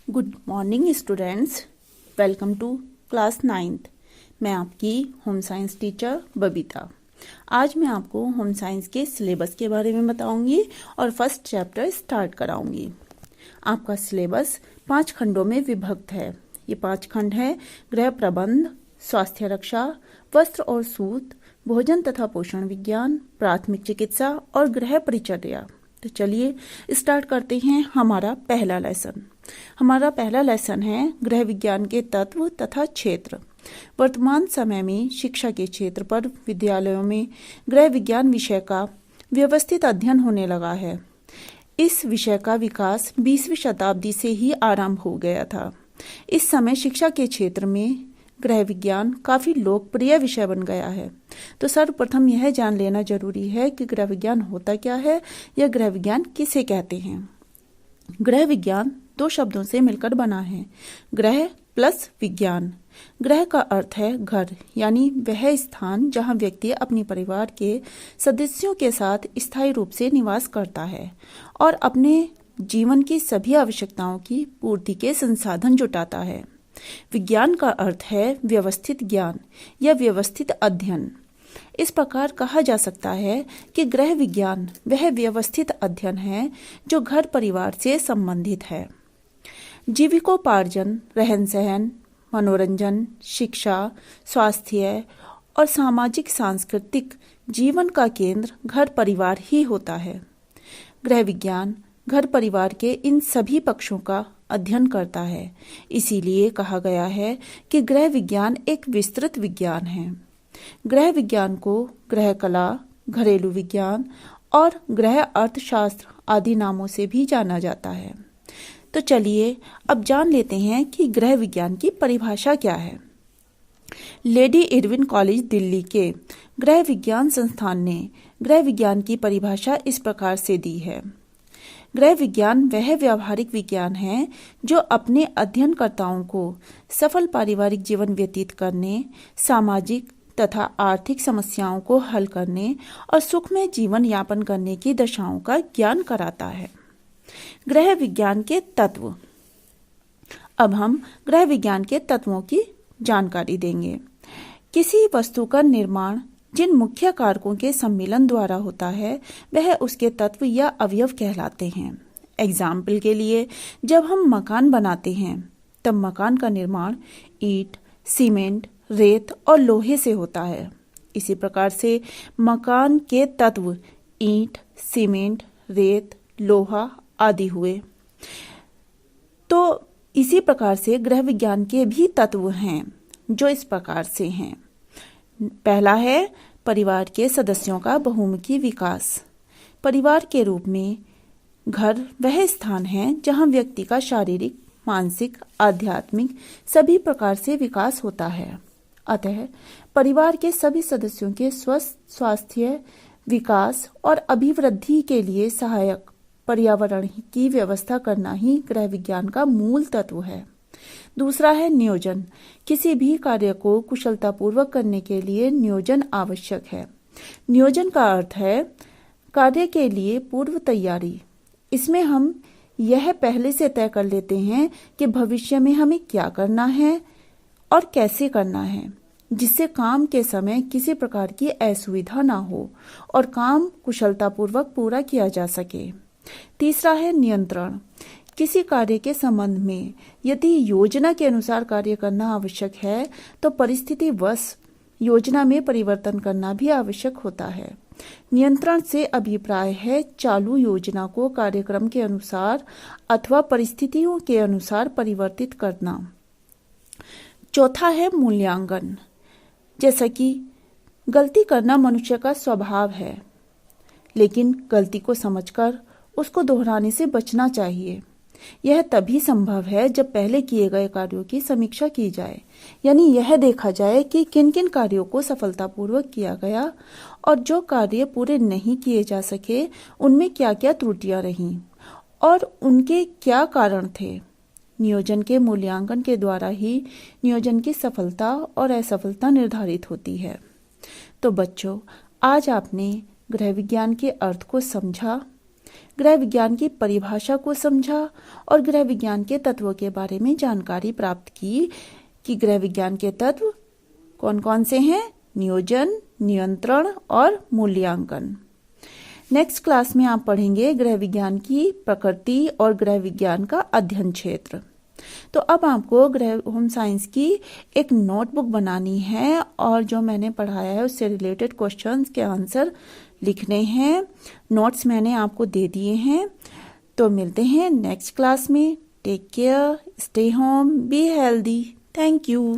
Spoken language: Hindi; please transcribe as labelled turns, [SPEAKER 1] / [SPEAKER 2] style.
[SPEAKER 1] Good morning students, welcome to class 9th। मैं आपकी होम साइंस टीचर बबीता। आज मैं आपको होम साइंस के सिलेबस के बारे में बताऊंगी और फर्स्ट चैप्टर स्टार्ट कराऊंगी। आपका सिलेबस 5 खंडों में विभक्त है। ये 5 खंड है: गृह प्रबंध, स्वास्थ्य रक्षा, वस्त्र और सूत, भोजन तथा पोषण विज्ञान, प्राथमिक चिकित्सा और गृह परिचर्या। तो चलिए स्टार्ट करते हैं हमारा पहला लेसन। हमारा पहला लेसन है गृह विज्ञान के तत्व तथा क्षेत्र। वर्तमान समय में शिक्षा के क्षेत्र पर विद्यालयों में गृह विज्ञान विषय का व्यवस्थित अध्ययन होने लगा है। इस विषय का विकास 20वीं शताब्दी से ही आरंभ हो गया था। इस समय शिक्षा के क्षेत्र में गृह विज्ञान काफी लोकप्रिय विषय बन गया है। तो सर्वप्रथम यह जान लेना जरूरी है कि गृह विज्ञान होता क्या है या गृह विज्ञान किसे कहते हैं। गृह विज्ञान 2 शब्दों से मिलकर बना है, गृह प्लस विज्ञान। गृह का अर्थ है घर, यानी वह स्थान जहां व्यक्ति अपने परिवार के सदस्यों के साथ स्थायी रूप से निवास करता है और अपने जीवन की सभी आवश्यकताओं की पूर्ति के संसाधन जुटाता है। विज्ञान का अर्थ है व्यवस्थित ज्ञान या व्यवस्थित अध्ययन। इस प्रकार कहा जा सकता है कि गृह विज्ञान वह व्यवस्थित अध्ययन है जो घर परिवार से संबंधित है। जीविकोपार्जन, रहन सहन, मनोरंजन, शिक्षा, स्वास्थ्य और सामाजिक सांस्कृतिक जीवन का केंद्र घर परिवार ही होता है। गृह विज्ञान घर परिवार के इन सभी पक्षों का अध्ययन करता है। इसीलिए कहा गया है कि गृह विज्ञान एक विस्तृत विज्ञान है। गृह विज्ञान को गृह कला, घरेलू विज्ञान और गृह अर्थशास्त्र आदि नामों से भी जाना जाता है। तो चलिए अब जान लेते हैं कि गृह विज्ञान की परिभाषा क्या है। लेडी इरविन कॉलेज दिल्ली के गृह विज्ञान संस्थान ने गृह विज्ञान की परिभाषा इस प्रकार से दी है। गृह विज्ञान वह व्यावहारिक विज्ञान है जो अपने अध्ययनकर्ताओं को सफल पारिवारिक जीवन व्यतीत करने, सामाजिक तथा आर्थिक समस्याओं को हल करने और सुखमय जीवन यापन करने की दशाओं का ज्ञान कराता है। गृह विज्ञान के तत्व। अब हम गृह विज्ञान के तत्वों की जानकारी देंगे। किसी वस्तु का निर्माण जिन मुख्य कारकों के सम्मिलन द्वारा होता है वह उसके तत्व या अवयव कहलाते हैं। एग्जाम्पल के लिए, जब हम मकान बनाते हैं तब मकान का निर्माण ईंट, सीमेंट, रेत और लोहे से होता है। इसी प्रकार से मकान के तत्व ईंट, सीमेंट, रेत, लोहा आदि हुए। तो इसी प्रकार से गृह विज्ञान के भी तत्व हैं जो इस प्रकार से हैं। पहला है परिवार के सदस्यों का बहुमुखी विकास। परिवार के रूप में घर वह स्थान है जहां व्यक्ति का शारीरिक, मानसिक, आध्यात्मिक सभी प्रकार से विकास होता है। अतः परिवार के सभी सदस्यों के स्वस्थ स्वास्थ्य, विकास और अभिवृद्धि के लिए सहायक पर्यावरण की व्यवस्था करना ही गृह विज्ञान का मूल तत्व है। दूसरा है नियोजन। किसी भी कार्य को कुशलतापूर्वक करने के लिए नियोजन आवश्यक है। नियोजन का अर्थ है कार्य के लिए पूर्व तैयारी। इसमें हम यह पहले से तय कर लेते हैं कि भविष्य में हमें क्या करना है और कैसे करना है, जिससे काम के समय किसी प्रकार की असुविधा ना हो और काम कुशलतापूर्वक पूरा किया जा सके। तीसरा है नियंत्रण। किसी कार्य के संबंध में यदि योजना के अनुसार कार्य करना आवश्यक है तो परिस्थितिवश योजना में परिवर्तन करना भी आवश्यक होता है। नियंत्रण से अभिप्राय है चालू योजना को कार्यक्रम के अनुसार अथवा परिस्थितियों के अनुसार परिवर्तित करना। चौथा है मूल्यांकन। जैसा कि गलती करना मनुष्य का स्वभाव है, लेकिन गलती को समझकर उसको दोहराने से बचना चाहिए। यह तभी संभव है जब पहले किए गए कार्यों की समीक्षा की जाए, यानी यह देखा जाए कि किन किन कार्यों को सफलतापूर्वक किया गया और जो कार्य पूरे नहीं किए जा सके उनमें क्या क्या त्रुटियां रहीं और उनके क्या कारण थे। नियोजन के मूल्यांकन के द्वारा ही नियोजन की सफलता और असफलता निर्धारित होती है। तो बच्चों, आज आपने गृह विज्ञान के अर्थ को समझा, गृह विज्ञान की परिभाषा को समझा और गृह विज्ञान के तत्वों के बारे में जानकारी प्राप्त की कि गृह विज्ञान के तत्व कौन कौन से हैं, नियोजन, नियंत्रण और मूल्यांकन। नेक्स्ट क्लास में आप पढ़ेंगे गृह विज्ञान की प्रकृति और गृह विज्ञान का अध्ययन क्षेत्र। तो अब आपको गृह होम साइंस की एक नोटबुक बनानी है और जो मैंने पढ़ाया है उससे रिलेटेड क्वेश्चंस के आंसर लिखने हैं। नोट्स मैंने आपको दे दिए हैं। तो मिलते हैं नेक्स्ट क्लास में। Take care, stay home, be healthy. Thank you.